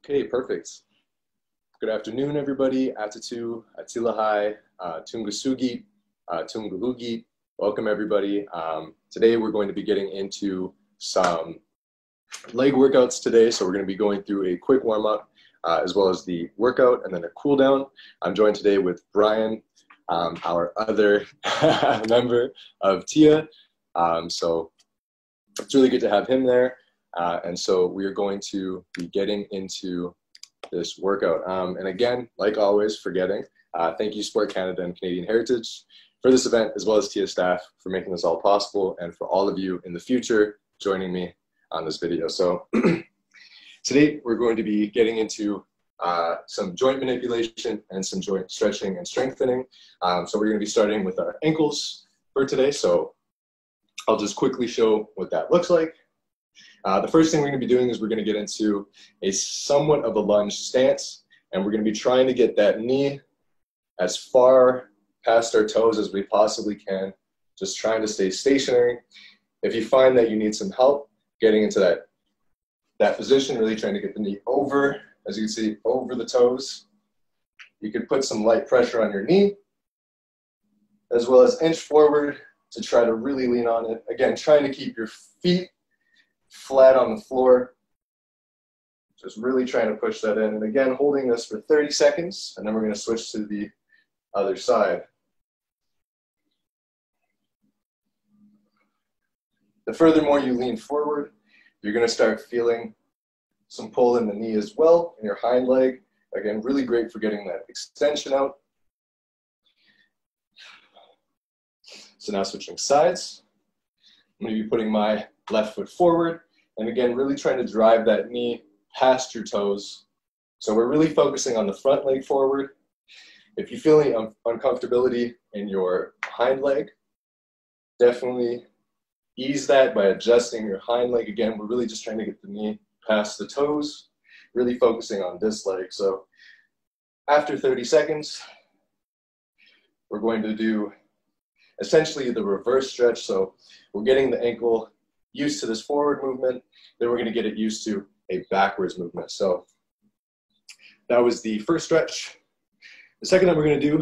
Okay, perfect. Good afternoon, everybody. Atitu, Atilahai, Tunngasugit, Tunngahugit. Welcome, everybody. Today, we're going to be getting into some leg workouts today. So we're going to be going through a quick warm-up, as well as the workout and then a cool down. I'm joined today with Brian, our other member of TIA. So it's really good to have him there. And so we are going to be getting into this workout. And again, like always, forgetting, thank you Sport Canada and Canadian Heritage for this event, as well as TIA staff for making this all possible, and for all of you in the future joining me on this video. So today we're going to be getting into some joint manipulation and some joint stretching and strengthening. So we're going to be starting with our ankles for today. So I'll just quickly show what that looks like. The first thing we're going to be doing is we're going to get into a somewhat of a lunge stance, and we're going to be trying to get that knee as far past our toes as we possibly can, just trying to stay stationary. If you find that you need some help getting into that position, really trying to get the knee over, as you can see, over the toes, you can put some light pressure on your knee, as well as inch forward to try to really lean on it. Again, trying to keep your feet flat on the floor, just really trying to push that in. And again, holding this for 30 seconds, and then we're going to switch to the other side. The furthermore you lean forward, you're going to start feeling some pull in the knee as well, in your hind leg. Again, really great for getting that extension out. So now switching sides. I'm going to be putting my left foot forward, and again, really trying to drive that knee past your toes. So we're really focusing on the front leg forward. If you feel any uncomfortability in your hind leg, definitely ease that by adjusting your hind leg. Again, we're really just trying to get the knee past the toes, really focusing on this leg. So after 30 seconds, we're going to do essentially the reverse stretch. So we're getting the ankle used to this forward movement, then we're going to get it used to a backwards movement. So that was the first stretch. The second that we're going to do,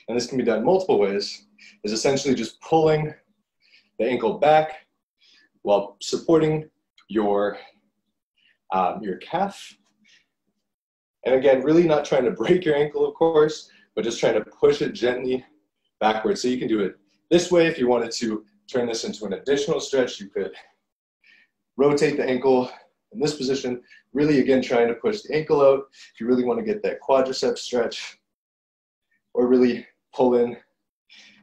and this can be done multiple ways, is essentially just pulling the ankle back while supporting your calf. And again, really not trying to break your ankle, of course, but just trying to push it gently backwards. So you can do it this way. If you wanted to turn this into an additional stretch, you could rotate the ankle in this position, really again trying to push the ankle out if you really want to get that quadricep stretch, or really pull in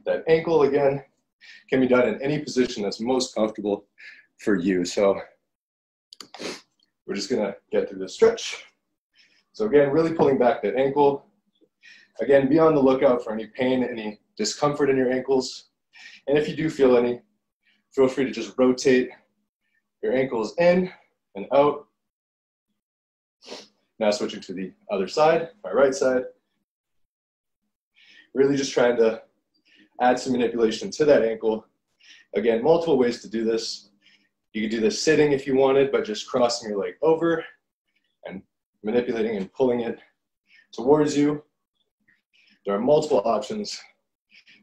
that ankle. Again, can be done in any position that's most comfortable for you. So we're just going to get through this stretch. So again, really pulling back that ankle. Again, be on the lookout for any pain, any discomfort in your ankles. And if you do feel any, feel free to just rotate your ankles in and out. Now switching to the other side, my right side. Really just trying to add some manipulation to that ankle. Again, multiple ways to do this. You could do this sitting if you wanted, by just crossing your leg over and manipulating and pulling it towards you. There are multiple options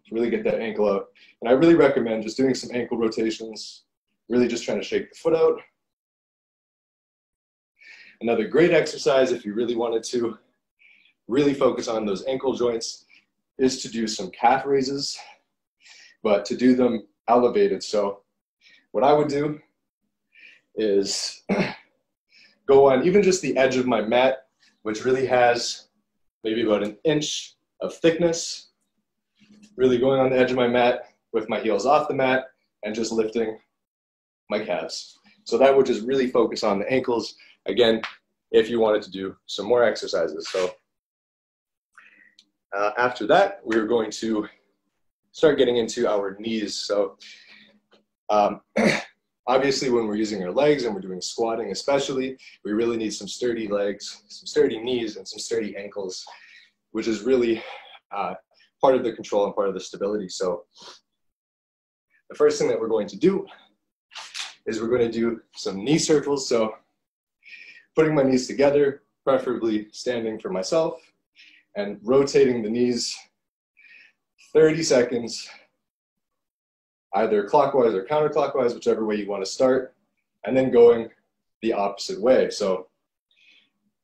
to really get that ankle out. And I really recommend just doing some ankle rotations, really just trying to shake the foot out. Another great exercise, if you really wanted to really focus on those ankle joints, is to do some calf raises, but to do them elevated. So what I would do is go on even just the edge of my mat, which really has maybe about an inch of thickness, really going on the edge of my mat with my heels off the mat and just lifting my calves. So that would just really focus on the ankles, again, if you wanted to do some more exercises. So after that, we're going to start getting into our knees. So obviously when we're using our legs and we're doing squatting especially, we really need some sturdy legs, some sturdy knees, and some sturdy ankles, which is really part of the control and part of the stability. So the first thing that we're going to do is we're going to do some knee circles. So putting my knees together, preferably standing for myself, and rotating the knees 30 seconds, either clockwise or counterclockwise, whichever way you want to start, and then going the opposite way. So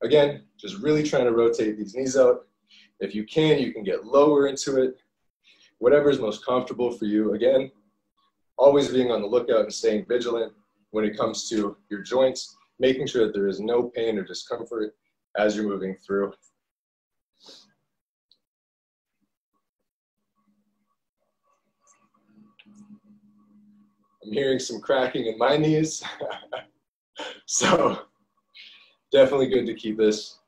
again, just really trying to rotate these knees out. If you can get lower into it, whatever is most comfortable for you. Again, always being on the lookout and staying vigilant when it comes to your joints, making sure that there is no pain or discomfort as you're moving through. I'm hearing some cracking in my knees. So definitely good to keep this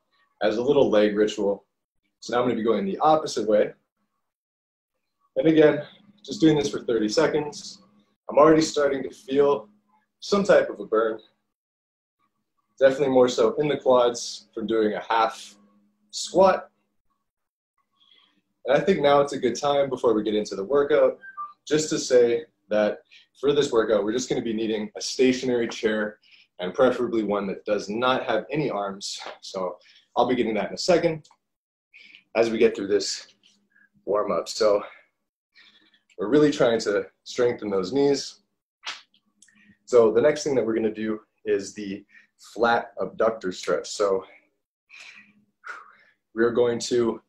as a little leg ritual. So now I'm going to be going the opposite way. And again, just doing this for 30 seconds. I'm already starting to feel some type of a burn. Definitely more so in the quads from doing a half squat. And I think now it's a good time before we get into the workout, just to say that for this workout, we're just going to be needing a stationary chair and preferably one that does not have any arms. So I'll be getting that in a second as we get through this warm up. So we're really trying to strengthen those knees. So the next thing that we're going to do is the flat abductor stretch. So we're going to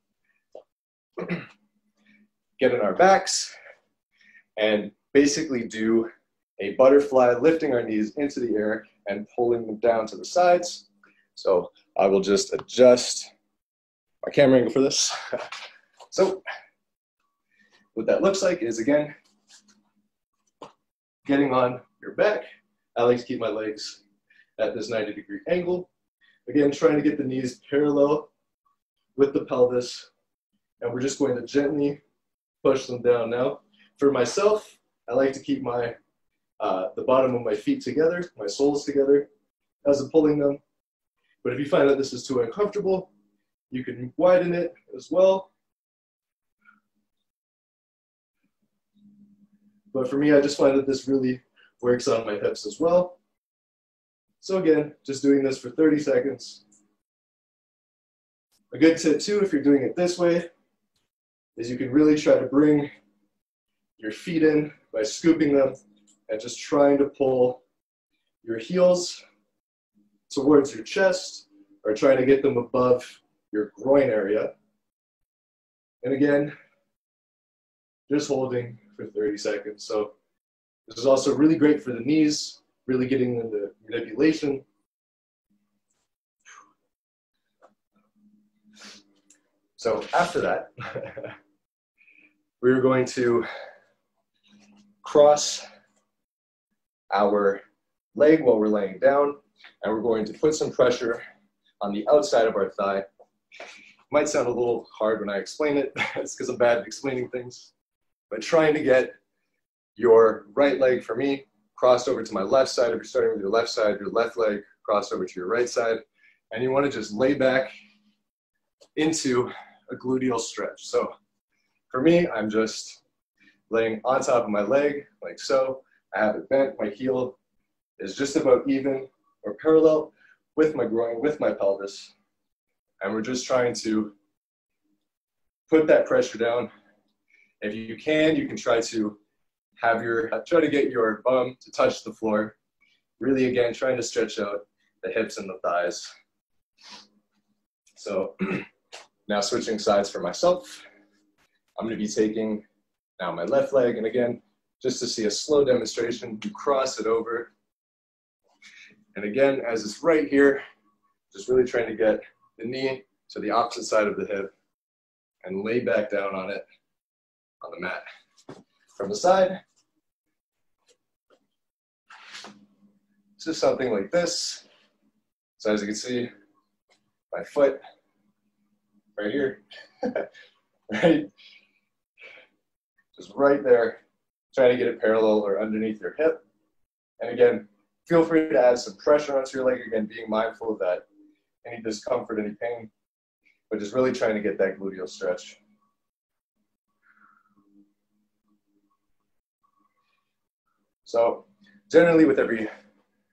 get on our backs and basically do a butterfly, lifting our knees into the air and pulling them down to the sides. So I will just adjust my camera angle for this. So what that looks like is, again, getting on your back. I like to keep my legs at this 90-degree angle. Again, trying to get the knees parallel with the pelvis. And we're just going to gently push them down now. For myself, I like to keep my the bottom of my feet together, my soles together as I'm pulling them. But if you find that this is too uncomfortable, you can widen it as well. But for me, I just find that this really works on my hips as well. So again, just doing this for 30 seconds. A good tip too, if you're doing it this way, is you can really try to bring your feet in by scooping them and just trying to pull your heels towards your chest or trying to get them above your groin area. And again, just holding for 30 seconds. So this is also really great for the knees, really getting into manipulation. So after that, we're going to cross our leg while we're laying down, and we're going to put some pressure on the outside of our thigh. Might sound a little hard when I explain it. It's because I'm bad at explaining things. But trying to get your right leg, for me, crossed over to my left side. If you're starting with your left side, your left leg crossed over to your right side. And you want to just lay back into a gluteal stretch. So for me, I'm just laying on top of my leg, like so. I have it bent. My heel is just about even or parallel with my groin, with my pelvis. And we're just trying to put that pressure down. If you can try to try to get your bum to touch the floor. Really, again, trying to stretch out the hips and the thighs. So now switching sides for myself. I'm going to be taking now my left leg, and again, just to see a slow demonstration, you cross it over. And again, as it's right here, just really trying to get the knee to the opposite side of the hip and lay back down on it on the mat. From the side, this is something like this. So as you can see, my foot right here, right, just right there, trying to get it parallel or underneath your hip. And again, feel free to add some pressure onto your leg, again, being mindful of that, any discomfort, any pain, but just really trying to get that gluteal stretch. So generally with every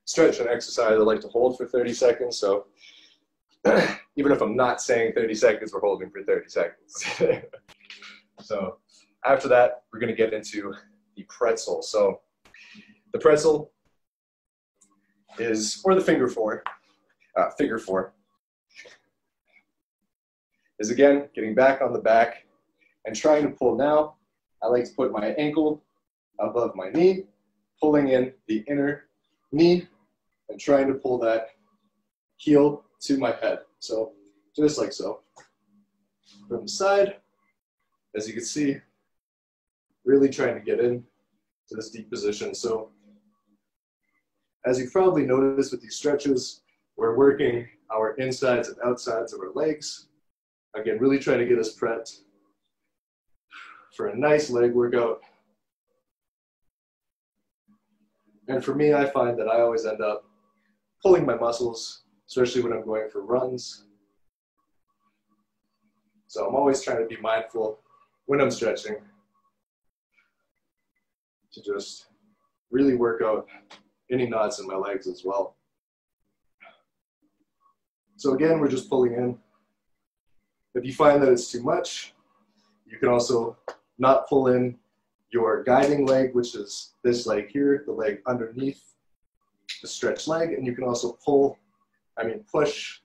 stretch and exercise, I like to hold for 30 seconds. So even if I'm not saying 30 seconds, we're holding for 30 seconds. So after that, we're going to get into the pretzel. So the pretzel is, or the figure four, is again getting back on the back and trying to pull. Now I like to put my ankle above my knee, pulling in the inner knee and trying to pull that heel to my head. So just like so. From the side, as you can see, really trying to get in to this deep position. So as you've probably noticed with these stretches, we're working our insides and outsides of our legs. Again, really trying to get us prepped for a nice leg workout. And for me, I find that I always end up pulling my muscles, especially when I'm going for runs. So I'm always trying to be mindful when I'm stretching to just really work out any knots in my legs as well. So again, we're just pulling in. If you find that it's too much, you can also not pull in your guiding leg, which is this leg here, the leg underneath the stretched leg, and you can also push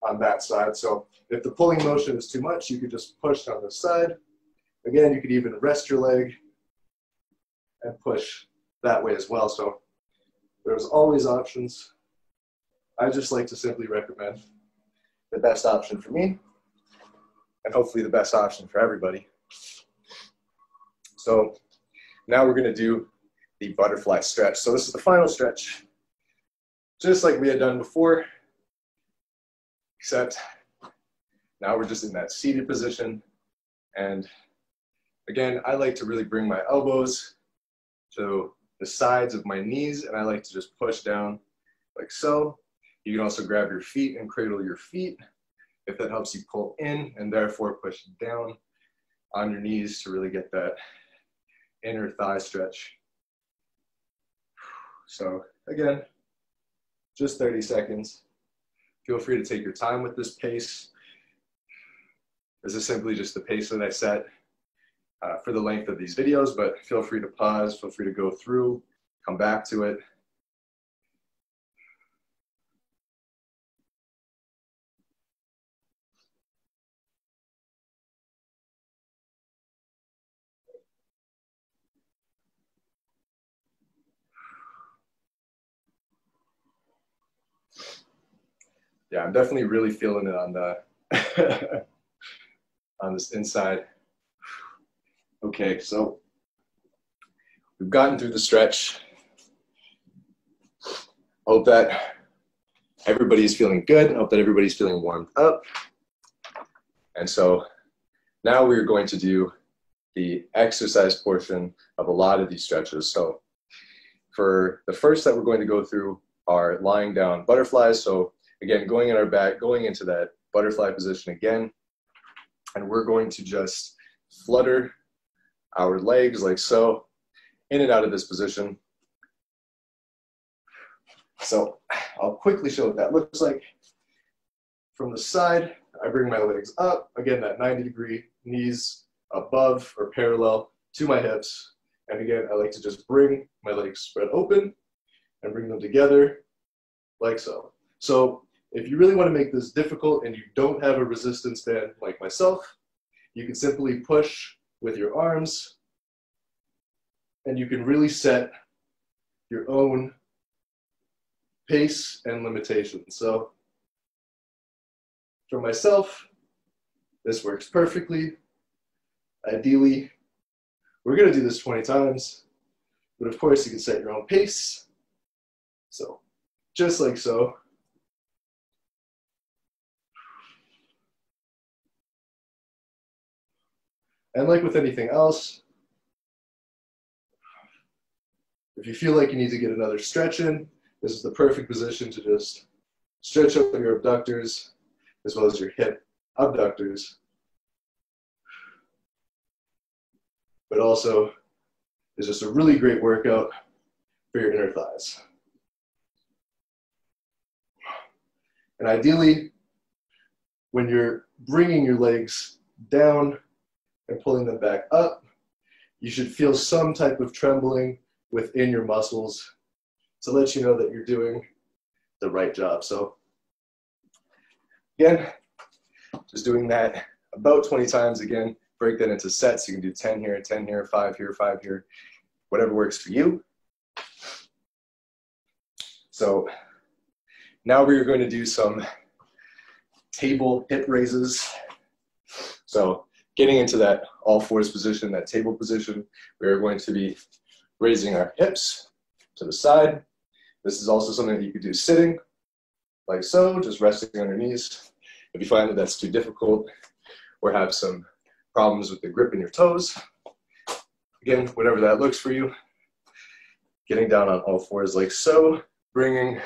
on that side. So if the pulling motion is too much, you could just push on this side. Again, you could even rest your leg and push that way as well. So there's always options. I just like to simply recommend the best option for me, and hopefully the best option for everybody. So now we're going to do the butterfly stretch. So this is the final stretch, just like we had done before, except now we're just in that seated position. And again, I like to really bring my elbows to the sides of my knees, and I like to just push down like so. You can also grab your feet and cradle your feet if that helps you pull in and therefore push down on your knees to really get that inner thigh stretch. So again, just 30 seconds. Feel free to take your time with this pace. This is simply just the pace that I set for the length of these videos, but feel free to pause, feel free to go through, come back to it. Yeah, I'm definitely really feeling it on the on this inside. Okay, so we've gotten through the stretch. Hope that everybody's feeling good. Hope that everybody's feeling warmed up. And so now we're going to do the exercise portion of a lot of these stretches. So for the first that we're going to go through are lying down butterflies. So again, going in our back, going into that butterfly position again. And we're going to just flutter our legs like so, in and out of this position. So I'll quickly show what that looks like. From the side, I bring my legs up. Again, that 90-degree knees above or parallel to my hips. And again, I like to just bring my legs spread open and bring them together like so. So if you really want to make this difficult and you don't have a resistance band like myself, you can simply push with your arms and you can really set your own pace and limitations. So for myself, this works perfectly. Ideally, we're going to do this 20 times, but of course you can set your own pace. So just like so. And like with anything else, if you feel like you need to get another stretch in, this is the perfect position to just stretch up your abductors as well as your hip abductors. But also, it's just a really great workout for your inner thighs. And ideally, when you're bringing your legs down and pulling them back up, you should feel some type of trembling within your muscles to let you know that you're doing the right job. So again, just doing that about 20 times. Again, break that into sets. You can do 10 here, 10 here, 5 here, 5 here, whatever works for you. So now we're going to do some table hip raises. So getting into that all fours position, that table position, we're going to be raising our hips to the side. This is also something that you could do sitting, like so, just resting on your knees. If you find that that's too difficult or have some problems with the grip in your toes, again, whatever that looks for you, getting down on all fours like so, bringing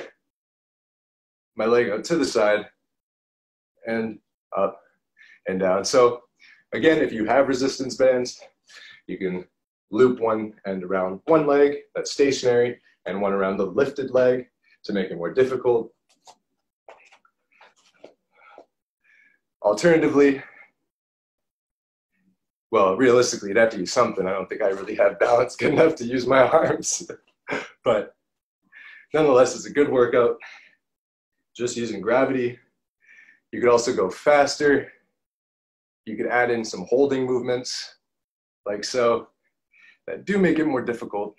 my leg out to the side and up and down. So again, if you have resistance bands, you can loop one end around one leg that's stationary and one around the lifted leg to make it more difficult. Alternatively, well, realistically, you'd have to use something. I don't think I really have balance good enough to use my arms. But nonetheless, it's a good workout, just using gravity. You could also go faster. You could add in some holding movements, like so, that do make it more difficult.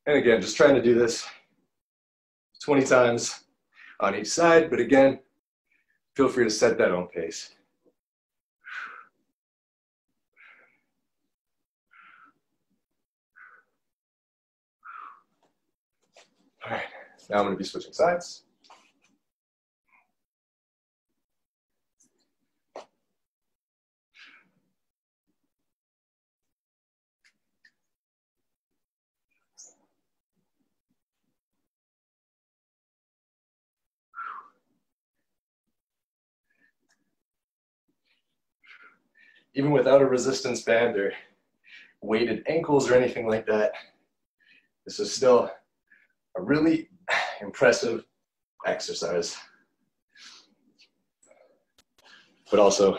And again, just trying to do this 20 times on each side, but again, feel free to set that own pace. All right, now I'm going to be switching sides. Even without a resistance band or weighted ankles or anything like that, this is still a really impressive exercise. But also,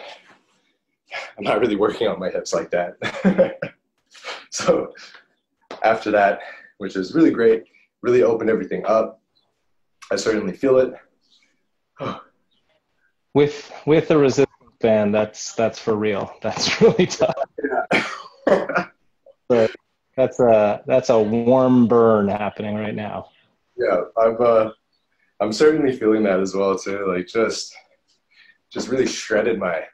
I'm not really working on my hips like that. So after that, which is really great, really opened everything up. I certainly feel it. With the resistance band, that's for real. That's really tough. Yeah. But that's a warm burn happening right now. Yeah, I'm certainly feeling that as well too. Like just really shredded my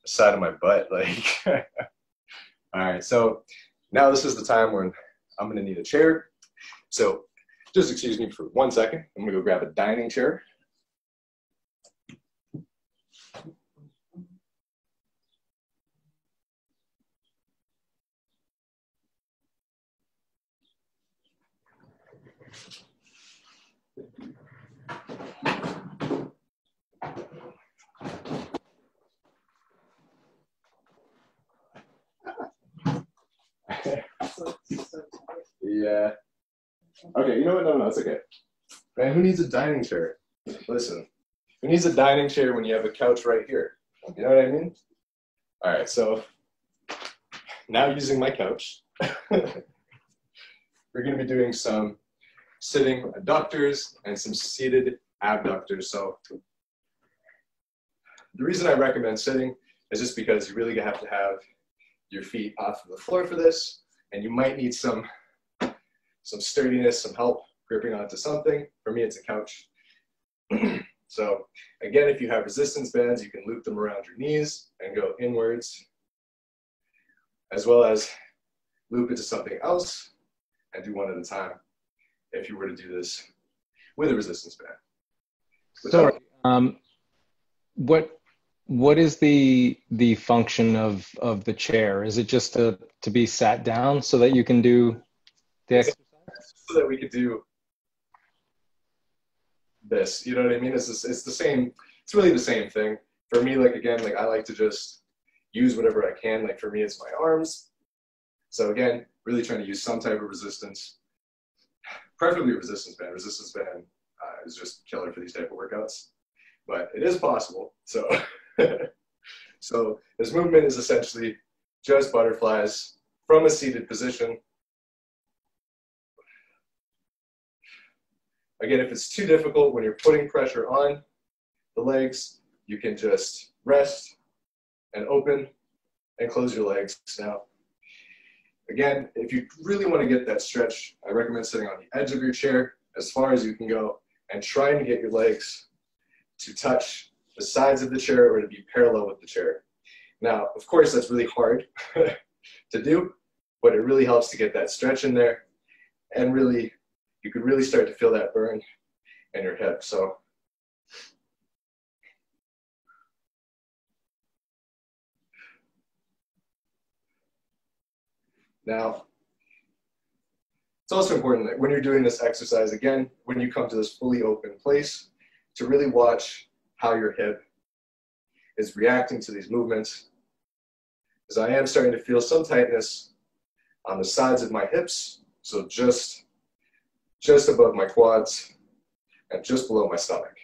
side of my butt. Like, all right. So now this is the time when I'm gonna need a chair. So just excuse me for 1 second. I'm gonna go grab a dining chair. Yeah. Okay, you know what? No, it's okay. Man, who needs a dining chair? Listen, who needs a dining chair when you have a couch right here? You know what I mean? All right, so now using my couch, we're going to be doing some sitting adductors and some seated abductors. So the reason I recommend sitting is just because you really have to have your feet off of the floor for this, and you might need some sturdiness, some help gripping onto something. For me, it's a couch. So again, if you have resistance bands, you can loop them around your knees and go inwards, as well as loop into something else and do one at a time if you were to do this with a resistance band. So what is the function of the chair? Is it just to be sat down so that you can do the exercise? So that we could do this, you know what I mean? It's the same, it's really the same thing. For me, like again, like I like to just use whatever I can. Like for me, it's my arms. So again, really trying to use some type of resistance. preferably resistance band. Resistance band is just killer for these type of workouts, but it is possible. So, so this movement is essentially just butterflies from a seated position. Again, if it's too difficult when you're putting pressure on the legs, you can just rest and open and close your legs. Now, again, if you really want to get that stretch, I recommend sitting on the edge of your chair as far as you can go and trying to get your legs to touch the sides of the chair or to be parallel with the chair. Now, of course, that's really hard to do, but it really helps to get that stretch in there, and really, you can really start to feel that burn in your hip. So, now, it's also important that when you're doing this exercise, again, when you come to this fully open place, to really watch how your hip is reacting to these movements. Because I am starting to feel some tightness on the sides of my hips, so just above my quads and just below my stomach.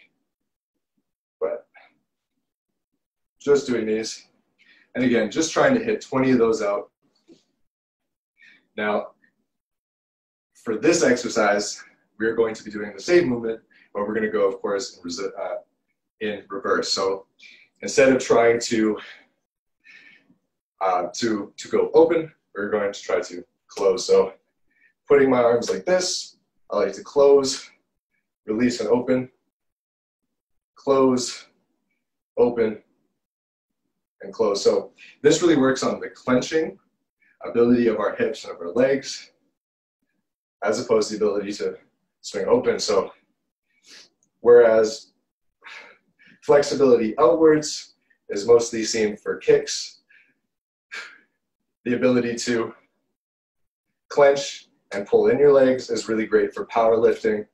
But just doing these, and again, just trying to hit 20 of those out. Now, for this exercise, we're going to be doing the same movement, but we're going to go, of course, in reverse. So instead of trying to go open, we're going to try to close. So putting my arms like this, I like to close, release and open, close, open, and close. So this really works on the clenching ability of our hips and of our legs, as opposed to the ability to swing open. So whereas flexibility outwards is mostly seen for kicks, the ability to clench and pull in your legs is really great for powerlifting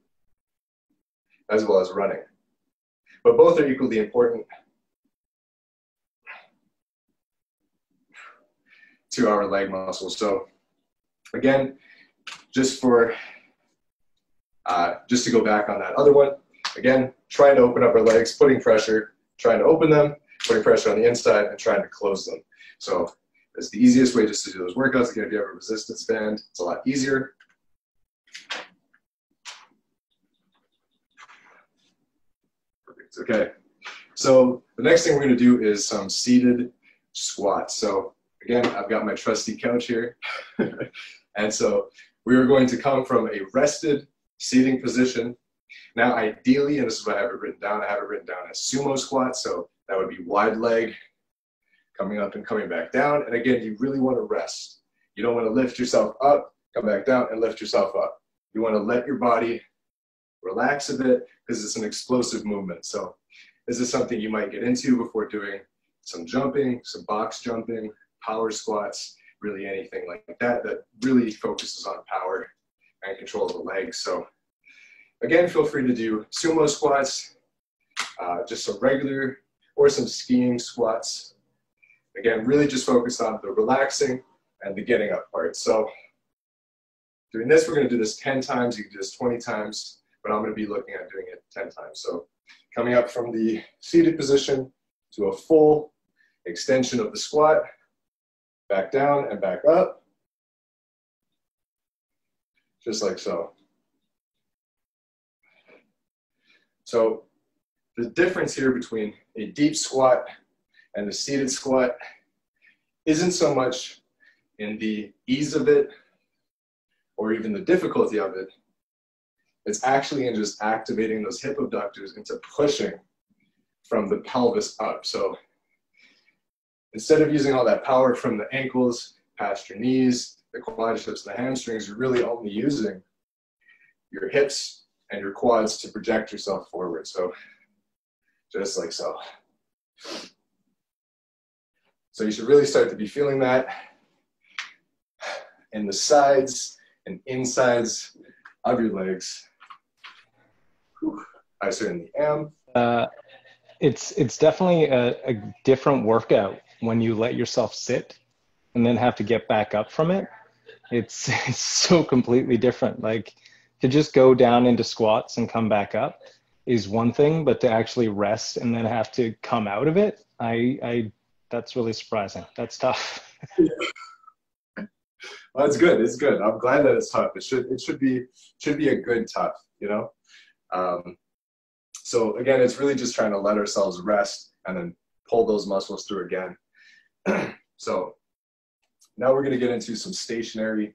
as well as running. But both are equally important to our leg muscles. So again, just to go back on that other one, again, trying to open up our legs, putting pressure, trying to open them, putting pressure on the inside, and trying to close them. So it's the easiest way just to do those workouts. Again, if you have a resistance band, it's a lot easier. Perfect. Okay. So the next thing we're going to do is some seated squats. So again, I've got my trusty couch here. And so we are going to come from a rested seating position. Now, ideally, and this is what I have it written down, I have it written down as sumo squat. So that would be wide leg, coming up and coming back down. And again, you really want to rest. You don't want to lift yourself up, come back down, and lift yourself up. You want to let your body relax a bit because it's an explosive movement. So this is something you might get into before doing some jumping, some box jumping, power squats, really anything like that that really focuses on power and control of the legs. So again, feel free to do sumo squats, just some regular or some skiing squats. Again, really just focus on the relaxing and the getting up part. So doing this, we're going to do this 10 times. You can do this 20 times, but I'm going to be looking at doing it 10 times. So coming up from the seated position to a full extension of the squat, back down and back up, just like so. So the difference here between a deep squat and a seated squat isn't so much in the ease of it or even the difficulty of it. It's actually in just activating those hip abductors into pushing from the pelvis up. So instead of using all that power from the ankles, past your knees, the quadriceps, the hamstrings, you're really only using your hips and your quads to project yourself forward. So just like so. So you should really start to be feeling that in the sides and insides of your legs. Whew. I certainly am. It's definitely a different workout when you let yourself sit and then have to get back up from it. It's so completely different. Like to just go down into squats and come back up is one thing, but to actually rest and then have to come out of it, that's really surprising. That's tough. Well, it's good. It's good. I'm glad that it's tough. It should be a good tough, you know? So again, it's really just trying to let ourselves rest and then pull those muscles through again. So now we're going to get into some stationary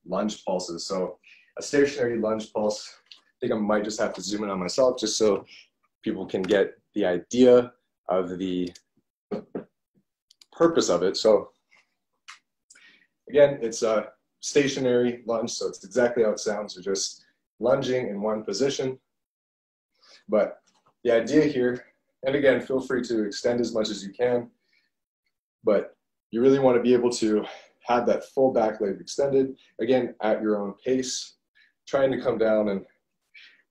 lunge pulses. So a stationary lunge pulse, I think I might just have to zoom in on myself just so people can get the idea of the purpose of it. So again, it's a stationary lunge, so it's exactly how it sounds. You're just lunging in one position. But the idea here, and again, feel free to extend as much as you can, but you really want to be able to have that full back leg extended, again, at your own pace, trying to come down. And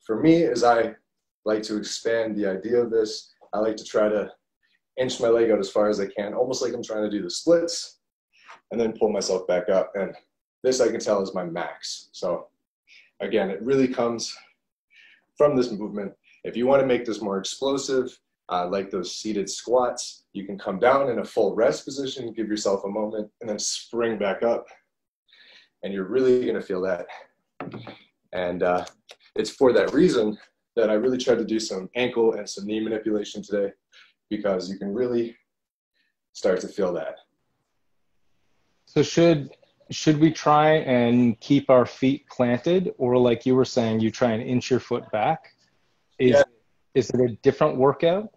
for me, as I like to expand the idea of this, I like to try to inch my leg out as far as I can, almost like I'm trying to do the splits, and then pull myself back up. And this I can tell is my max. So again, it really comes from this movement. If you want to make this more explosive, like those seated squats, you can come down in a full rest position, give yourself a moment, and then spring back up. And you're really going to feel that. And it's for that reason that I really tried to do some ankle and some knee manipulation today, because you can really start to feel that. So should we try and keep our feet planted, or like you were saying, you try and inch your foot back? Is it a different workout?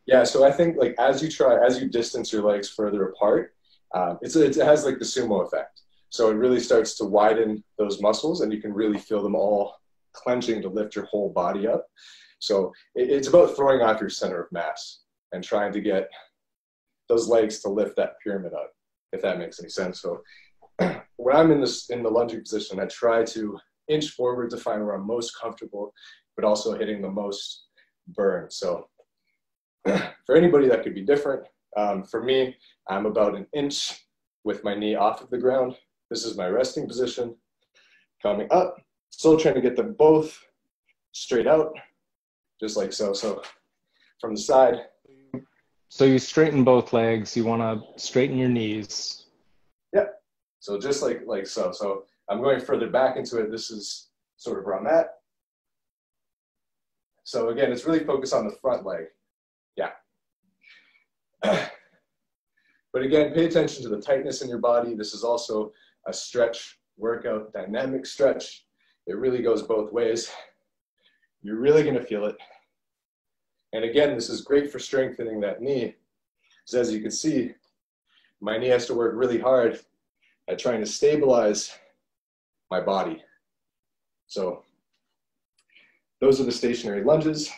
Yeah, so I think like as you distance your legs further apart, it has like the sumo effect. So it really starts to widen those muscles, and you can really feel them all clenching to lift your whole body up. So it's about throwing off your center of mass and trying to get those legs to lift that pyramid up, if that makes any sense. So when I'm in the lunging position, I try to inch forward to find where I'm most comfortable, but also hitting the most burn. So for anybody that could be different. For me, I'm about an inch with my knee off of the ground. This is my resting position. Coming up, still trying to get them both straight out, just like so. So from the side. So you straighten both legs. You want to straighten your knees. Yeah. So just like so. So I'm going further back into it. This is sort of where I'm at. So again, it's really focused on the front leg. Yeah. But again, pay attention to the tightness in your body. This is also a stretch workout, dynamic stretch. It really goes both ways. You're really going to feel it. And again, this is great for strengthening that knee. So as you can see, my knee has to work really hard at trying to stabilize my body. So those are the stationary lunges.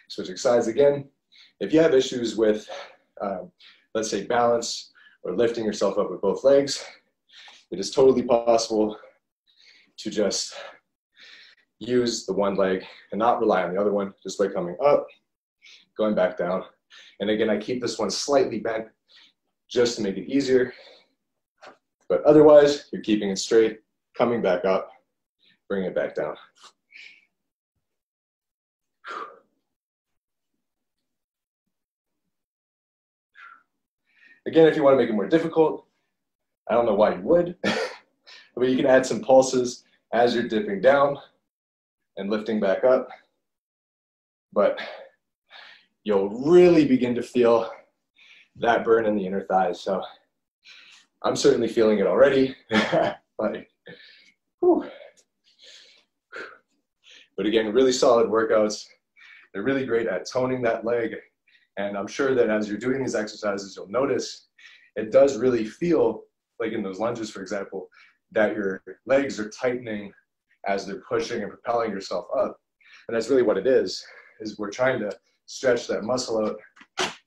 Switching sides again. If you have issues with, let's say, balance or lifting yourself up with both legs, it is totally possible to just use the one leg and not rely on the other one, just by coming up, going back down. And again, I keep this one slightly bent just to make it easier. But otherwise, you're keeping it straight, coming back up, bringing it back down. Again, if you want to make it more difficult, I don't know why you would, but you can add some pulses as you're dipping down and lifting back up. But you'll really begin to feel that burn in the inner thighs. So I'm certainly feeling it already. But again, really solid workouts. They're really great at toning that leg. And I'm sure that as you're doing these exercises, you'll notice it does really feel like in those lunges, for example, that your legs are tightening as they're pushing and propelling yourself up. And that's really what it is we're trying to stretch that muscle out,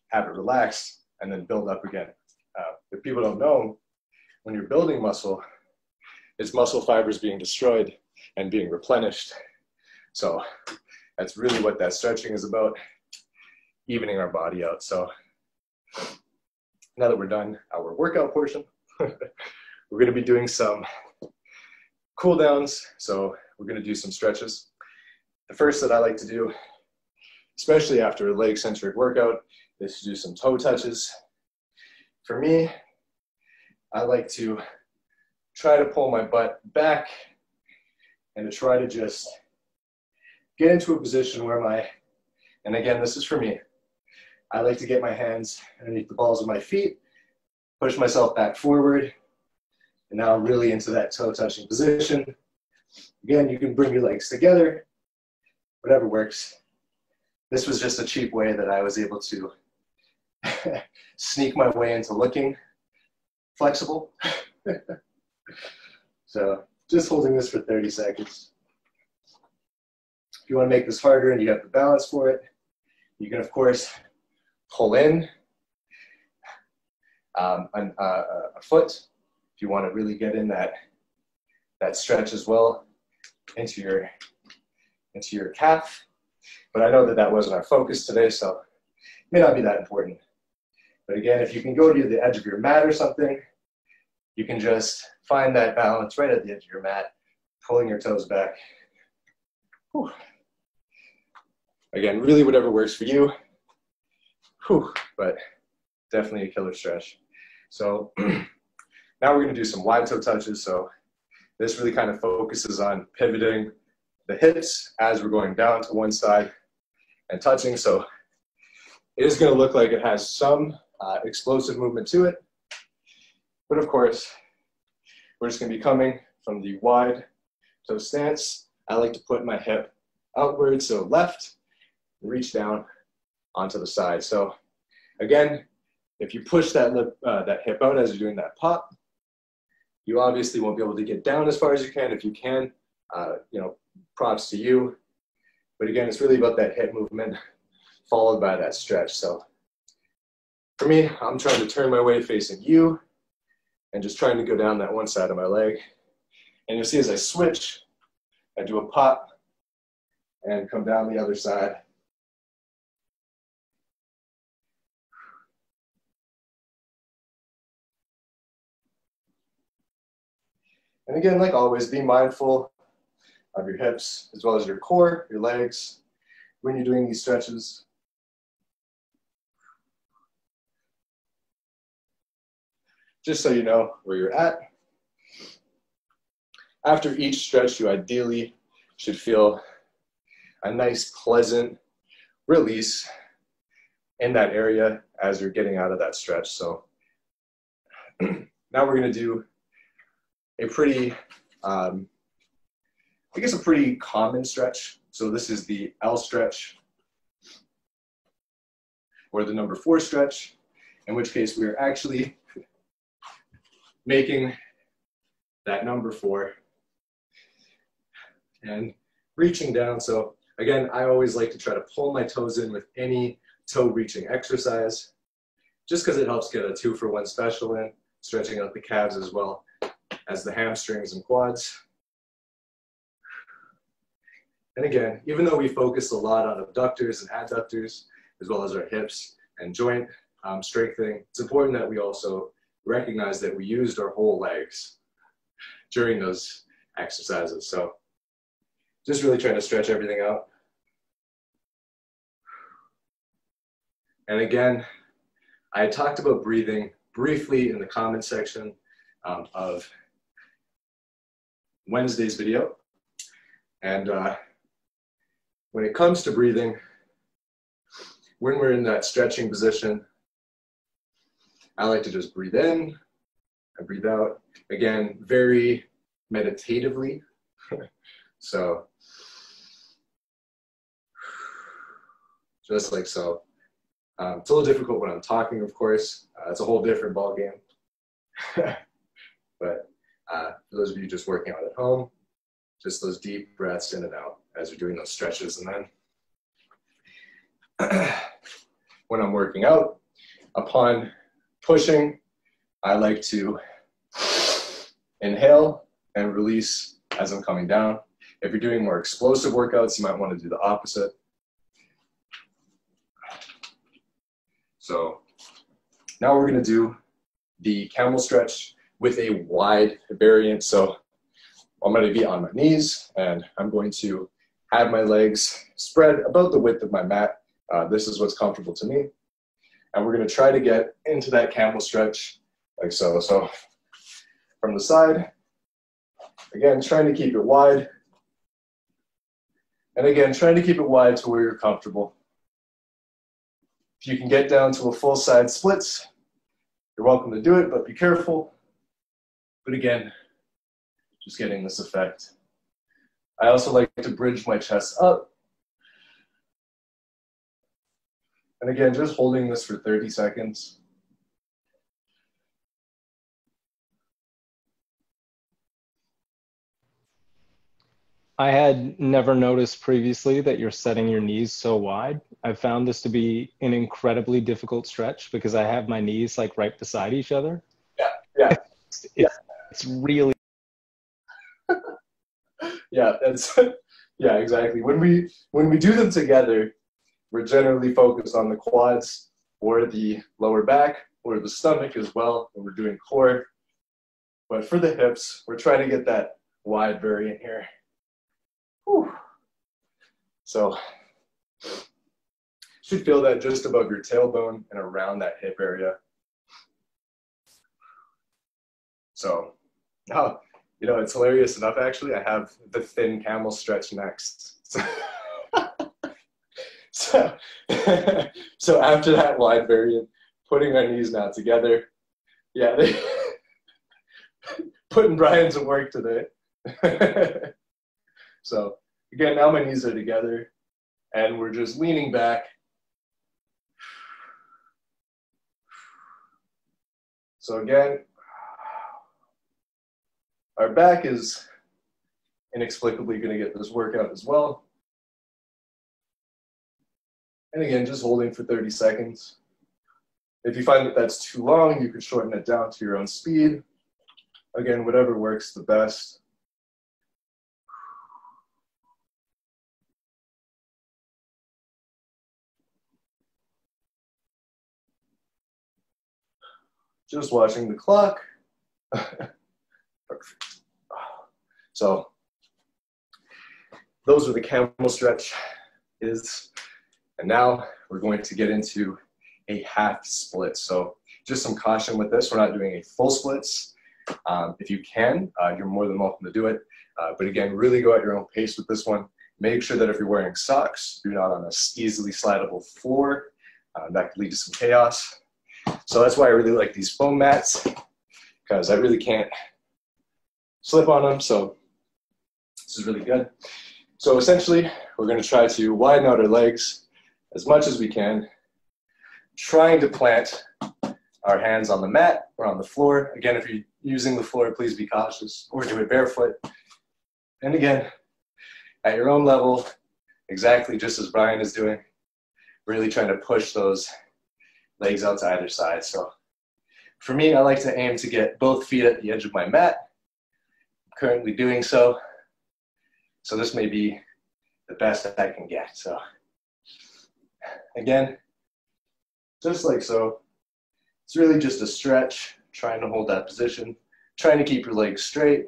have it relax, and then build up again. If people don't know, when you're building muscle, it's muscle fibers being destroyed and being replenished. So that's really what that stretching is about, evening our body out. So now that we're done our workout portion, we're going to be doing some cool downs. So we're gonna do some stretches. The first that I like to do, especially after a leg-centric workout, is to do some toe touches. For me, I like to try to pull my butt back and to try to just get into a position where and again, this is for me, I like to get my hands underneath the balls of my feet, push myself back forward, and now really into that toe touching position. Again, you can bring your legs together, whatever works. This was just a cheap way that I was able to sneak my way into looking flexible. So just holding this for 30 seconds. If you want to make this harder and you have the balance for it, you can of course pull in a foot if you want to really get in that stretch as well into your calf. But I know that that wasn't our focus today, so it may not be that important. But again, if you can go to the edge of your mat or something, you can just find that balance right at the edge of your mat, pulling your toes back. Whew. Again, really whatever works for you. Whew. But definitely a killer stretch. So now we're going to do some wide toe touches. So this really kind of focuses on pivoting the hips as we're going down to one side and touching. So it is going to look like it has some explosive movement to it. But of course, we're just going to be coming from the wide toe stance. I like to put my hip outward, so left, reach down onto the side. So again, if you push that hip out as you're doing that pop, you obviously won't be able to get down as far as you can. If you can, props to you. But again, it's really about that hip movement followed by that stretch. So for me, I'm trying to turn my way facing you and just trying to go down that one side of my leg. And you'll see as I switch, I do a pop and come down the other side. And again, like always, be mindful of your hips as well as your core, your legs, when you're doing these stretches. Just so you know where you're at. After each stretch, you ideally should feel a nice, pleasant release in that area as you're getting out of that stretch. So now we're going to do a pretty, I guess a pretty common stretch. So this is the L stretch or the number 4 stretch, in which case we are actually making that number 4 and reaching down. So again, I always like to try to pull my toes in with any toe reaching exercise, just because it helps get a 2-for-1 special in, stretching out the calves as well as the hamstrings and quads. And again, even though we focus a lot on abductors and adductors, as well as our hips and joint strengthening, it's important that we also recognize that we used our whole legs during those exercises. So just really trying to stretch everything out. And again, I talked about breathing briefly in the comment section of Wednesday's video. And when it comes to breathing, when we're in that stretching position, I like to just breathe in and breathe out. Again, very meditatively. So, just like so. It's a little difficult when I'm talking, of course. It's a whole different ball game. But for those of you just working out at home, just those deep breaths in and out as you're doing those stretches. And then when I'm working out, upon pushing, I like to inhale and release as I'm coming down. If you're doing more explosive workouts, you might want to do the opposite. So now we're going to do the camel stretch with a wide variant. So I'm going to be on my knees, and I'm going to have my legs spread about the width of my mat. This is what's comfortable to me. And we're going to try to get into that camel stretch like so. So from the side, again, trying to keep it wide. And again, trying to keep it wide to where you're comfortable. If you can get down to a full side splits, you're welcome to do it, but be careful. But again, just getting this effect. I also like to bridge my chest up. And again, just holding this for 30 seconds. I had never noticed previously that you're setting your knees so wide. I've found this to be an incredibly difficult stretch because I have my knees like right beside each other. Yeah. It's really. Yeah, yeah, exactly. When we do them together, we're generally focused on the quads or the lower back or the stomach as well when we're doing core. But for the hips, we're trying to get that wide variant here. Whew. So should feel that just above your tailbone and around that hip area. So now, you know, it's hilarious enough, actually. I have the thin camel stretch next. So, so after that wide variant, putting our knees now together. Yeah, putting Brian to work today. So again, now my knees are together and we're just leaning back. So again, our back is inexplicably going to get this workout as well. And again, just holding for 30 seconds. If you find that that's too long, you could shorten it down to your own speed. Again, whatever works the best. Just watching the clock. Perfect. So those are the camel stretch is, and now we're going to get into a half split. So just some caution with this. We're not doing a full splits. If you can, you're more than welcome to do it. But again, really go at your own pace with this one. Make sure that if you're wearing socks, you're not on a easily slidable floor. That could lead to some chaos. So that's why I really like these foam mats, because I really can't slip on them. So this is really good. So essentially, we're going to try to widen out our legs as much as we can, trying to plant our hands on the mat or on the floor. Again, if you're using the floor, please be cautious, or do it barefoot. And again, at your own level, exactly just as Brian is doing, really trying to push those legs out to either side. So for me, I like to aim to get both feet at the edge of my mat. I'm currently doing so. So this may be the best that I can get. So again, just like so, it's really just a stretch, trying to hold that position, trying to keep your legs straight.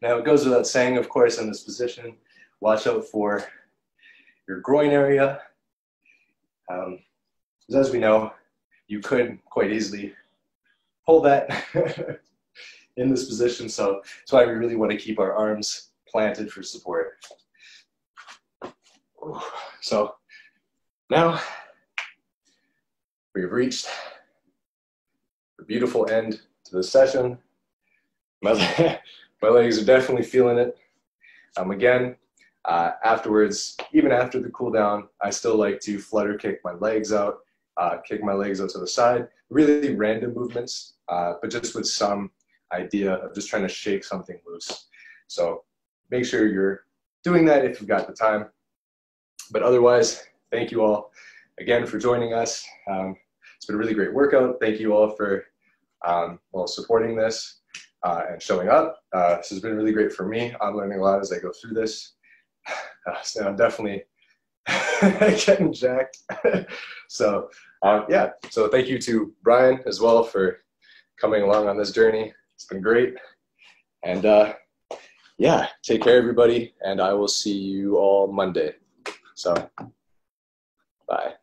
Now it goes without saying, of course, in this position, watch out for your groin area. Because as we know, you could quite easily pull that in this position. So that's why we really want to keep our arms planted for support. So now we've reached the beautiful end to the session. My legs are definitely feeling it. Again, afterwards, even after the cool down, I still like to flutter kick my legs out, kick my legs out to the side. Really random movements, but just with some idea of just trying to shake something loose. So make sure you're doing that if you've got the time. But otherwise, thank you all again for joining us. It's been a really great workout. Thank you all for supporting this and showing up. This has been really great for me. I'm learning a lot as I go through this. So I'm definitely getting jacked. So yeah, so thank you to Brian as well for coming along on this journey. It's been great. And yeah, take care, everybody, and I will see you all Monday. So bye.